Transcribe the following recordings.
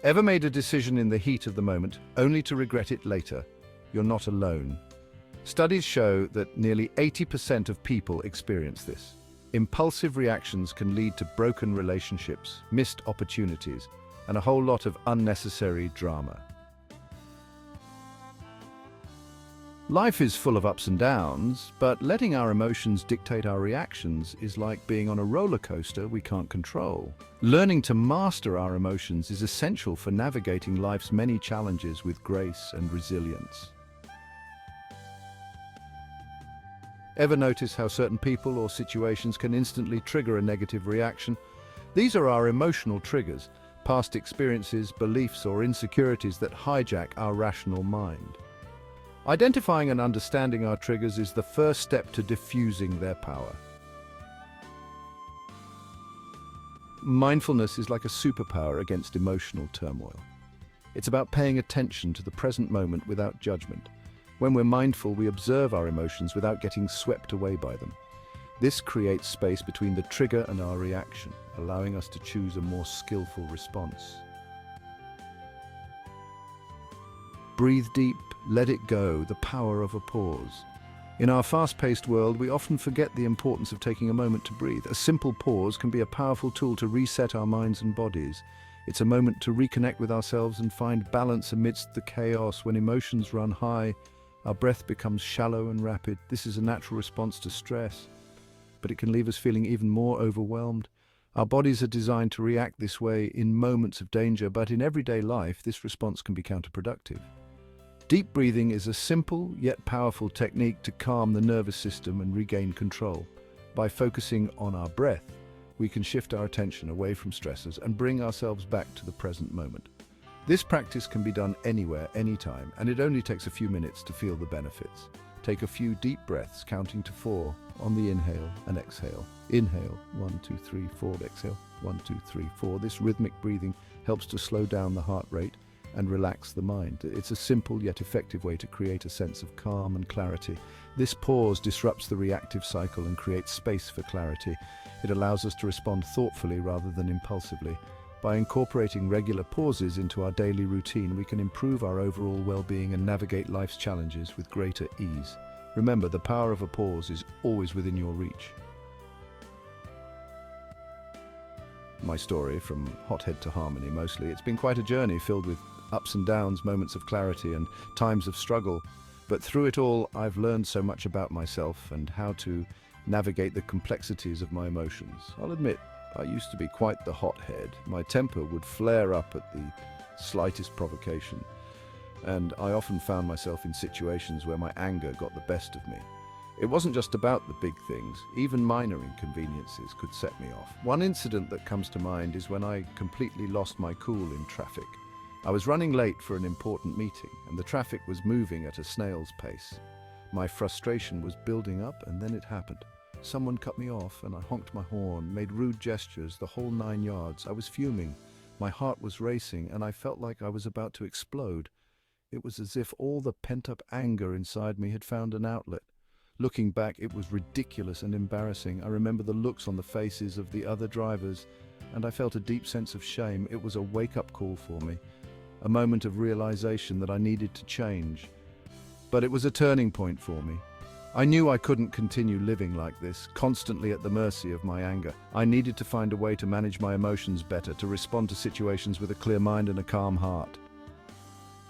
Ever made a decision in the heat of the moment, only to regret it later? You're not alone. Studies show that nearly 80% of people experience this. Impulsive reactions can lead to broken relationships, missed opportunities, and a whole lot of unnecessary drama. Life is full of ups and downs, but letting our emotions dictate our reactions is like being on a roller coaster we can't control. Learning to master our emotions is essential for navigating life's many challenges with grace and resilience. Ever notice how certain people or situations can instantly trigger a negative reaction? These are our emotional triggers, past experiences, beliefs, or insecurities that hijack our rational mind. Identifying and understanding our triggers is the first step to diffusing their power. Mindfulness is like a superpower against emotional turmoil. It's about paying attention to the present moment without judgment. When we're mindful, we observe our emotions without getting swept away by them. This creates space between the trigger and our reaction, allowing us to choose a more skillful response. Breathe deep, let it go, the power of a pause. In our fast-paced world, we often forget the importance of taking a moment to breathe. A simple pause can be a powerful tool to reset our minds and bodies. It's a moment to reconnect with ourselves and find balance amidst the chaos. When emotions run high, our breath becomes shallow and rapid. This is a natural response to stress, but it can leave us feeling even more overwhelmed. Our bodies are designed to react this way in moments of danger, but in everyday life, this response can be counterproductive. Deep breathing is a simple yet powerful technique to calm the nervous system and regain control. By focusing on our breath, we can shift our attention away from stressors and bring ourselves back to the present moment. This practice can be done anywhere, anytime, and it only takes a few minutes to feel the benefits. Take a few deep breaths, counting to 4 on the inhale and exhale. Inhale, 1, 2, 3, 4, exhale, 1, 2, 3, 4. This rhythmic breathing helps to slow down the heart rate and relax the mind. It's a simple yet effective way to create a sense of calm and clarity. This pause disrupts the reactive cycle and creates space for clarity. It allows us to respond thoughtfully rather than impulsively. By incorporating regular pauses into our daily routine, we can improve our overall well-being and navigate life's challenges with greater ease. Remember, the power of a pause is always within your reach. My story, from Hothead to harmony mostly, it's been quite a journey filled with ups and downs, moments of clarity and times of struggle. But through it all, I've learned so much about myself and how to navigate the complexities of my emotions. I'll admit, I used to be quite the hothead. My temper would flare up at the slightest provocation, and I often found myself in situations where my anger got the best of me. It wasn't just about the big things. Even minor inconveniences could set me off. One incident that comes to mind is when I completely lost my cool in traffic. I was running late for an important meeting, and the traffic was moving at a snail's pace. My frustration was building up, and then it happened. Someone cut me off, and I honked my horn, made rude gestures, the whole 9 yards. I was fuming. My heart was racing, and I felt like I was about to explode. It was as if all the pent-up anger inside me had found an outlet. Looking back, it was ridiculous and embarrassing. I remember the looks on the faces of the other drivers, and I felt a deep sense of shame. It was a wake-up call for me, a moment of realization that I needed to change. But it was a turning point for me. I knew I couldn't continue living like this, constantly at the mercy of my anger. I needed to find a way to manage my emotions better, to respond to situations with a clear mind and a calm heart.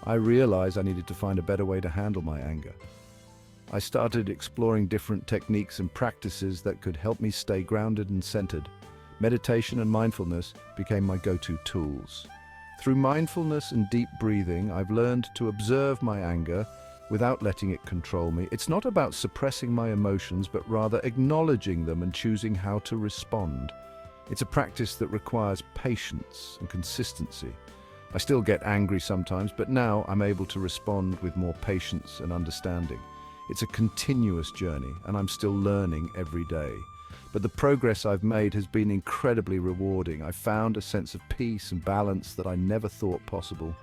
I realized I needed to find a better way to handle my anger. I started exploring different techniques and practices that could help me stay grounded and centered. Meditation and mindfulness became my go-to tools. Through mindfulness and deep breathing, I've learned to observe my anger without letting it control me. It's not about suppressing my emotions, but rather acknowledging them and choosing how to respond. It's a practice that requires patience and consistency. I still get angry sometimes, but now I'm able to respond with more patience and understanding. It's a continuous journey, and I'm still learning every day. But the progress I've made has been incredibly rewarding. I found a sense of peace and balance that I never thought possible.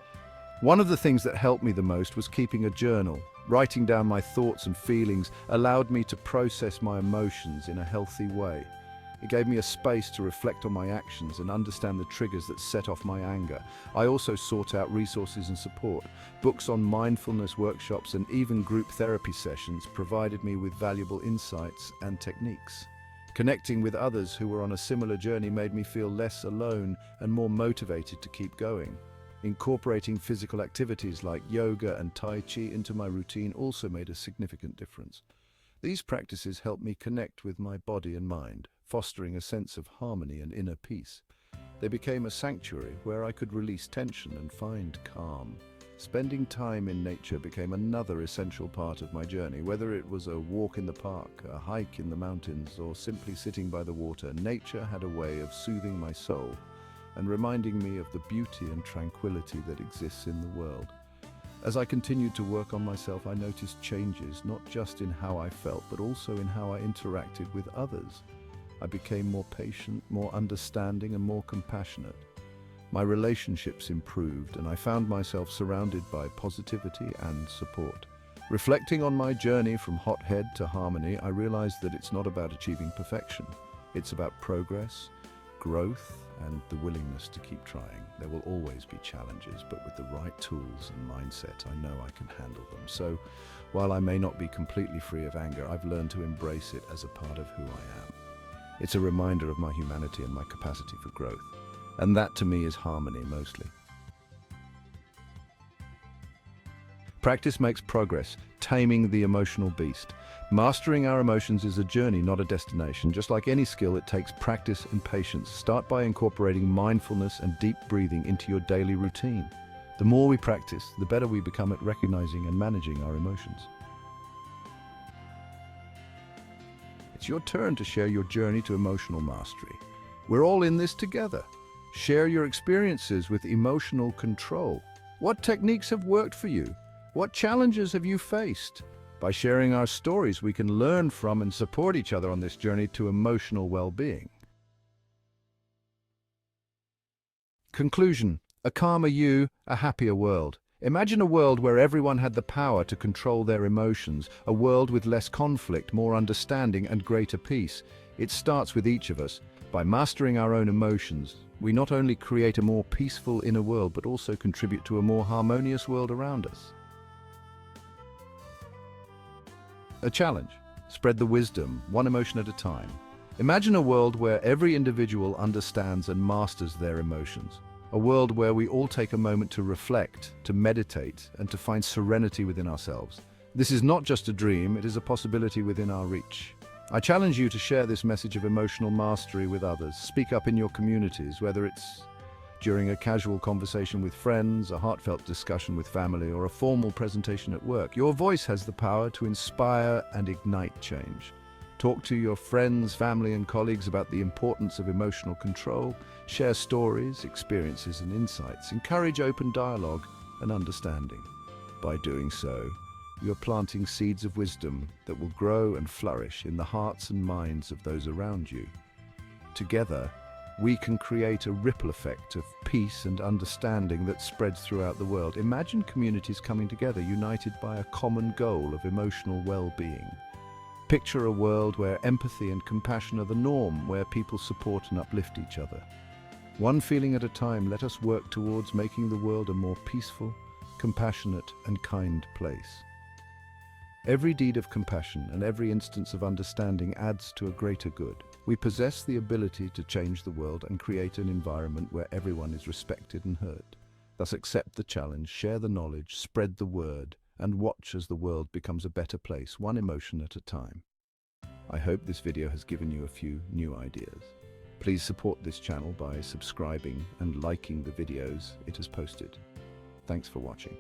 One of the things that helped me the most was keeping a journal. Writing down my thoughts and feelings allowed me to process my emotions in a healthy way. It gave me a space to reflect on my actions and understand the triggers that set off my anger. I also sought out resources and support. Books on mindfulness workshops and even group therapy sessions provided me with valuable insights and techniques. Connecting with others who were on a similar journey made me feel less alone and more motivated to keep going. Incorporating physical activities like yoga and Tai Chi into my routine also made a significant difference. These practices helped me connect with my body and mind, fostering a sense of harmony and inner peace. They became a sanctuary where I could release tension and find calm. Spending time in nature became another essential part of my journey. Whether it was a walk in the park, a hike in the mountains, or simply sitting by the water, nature had a way of soothing my soul and reminding me of the beauty and tranquility that exists in the world. As I continued to work on myself, I noticed changes not just in how I felt, but also in how I interacted with others. I became more patient, more understanding, and more compassionate. My relationships improved, and I found myself surrounded by positivity and support. Reflecting on my journey from Hothead to Harmony, I realized that it's not about achieving perfection. It's about progress, growth, and the willingness to keep trying. There will always be challenges, but with the right tools and mindset, I know I can handle them. So, while I may not be completely free of anger, I've learned to embrace it as a part of who I am. It's a reminder of my humanity and my capacity for growth. And that, to me, is harmony mostly. Practice makes progress, taming the emotional beast. Mastering our emotions is a journey, not a destination. Just like any skill, it takes practice and patience. Start by incorporating mindfulness and deep breathing into your daily routine. The more we practice, the better we become at recognizing and managing our emotions. It's your turn to share your journey to emotional mastery. We're all in this together. Share your experiences with emotional control. What techniques have worked for you? What challenges have you faced? By sharing our stories, we can learn from and support each other on this journey to emotional well-being. Conclusion: a calmer you, a happier world. Imagine a world where everyone had the power to control their emotions, a world with less conflict, more understanding, and greater peace. It starts with each of us. By mastering our own emotions, we not only create a more peaceful inner world, but also contribute to a more harmonious world around us. A challenge: spread the wisdom, one emotion at a time. Imagine a world where every individual understands and masters their emotions. A world where we all take a moment to reflect, to meditate, and to find serenity within ourselves. This is not just a dream, it is a possibility within our reach. I challenge you to share this message of emotional mastery with others. Speak up in your communities, whether it's during a casual conversation with friends, a heartfelt discussion with family, or a formal presentation at work. Your voice has the power to inspire and ignite change. Talk to your friends, family, and colleagues about the importance of emotional control. Share stories, experiences, and insights. Encourage open dialogue and understanding. By doing so, you're planting seeds of wisdom that will grow and flourish in the hearts and minds of those around you. Together, we can create a ripple effect of peace and understanding that spreads throughout the world. Imagine communities coming together, united by a common goal of emotional well-being. Picture a world where empathy and compassion are the norm, where people support and uplift each other. One feeling at a time, let us work towards making the world a more peaceful, compassionate, and kind place. Every deed of compassion and every instance of understanding adds to a greater good. We possess the ability to change the world and create an environment where everyone is respected and heard. Thus, accept the challenge, share the knowledge, spread the word, and watch as the world becomes a better place, one emotion at a time. I hope this video has given you a few new ideas. Please support this channel by subscribing and liking the videos it has posted. Thanks for watching.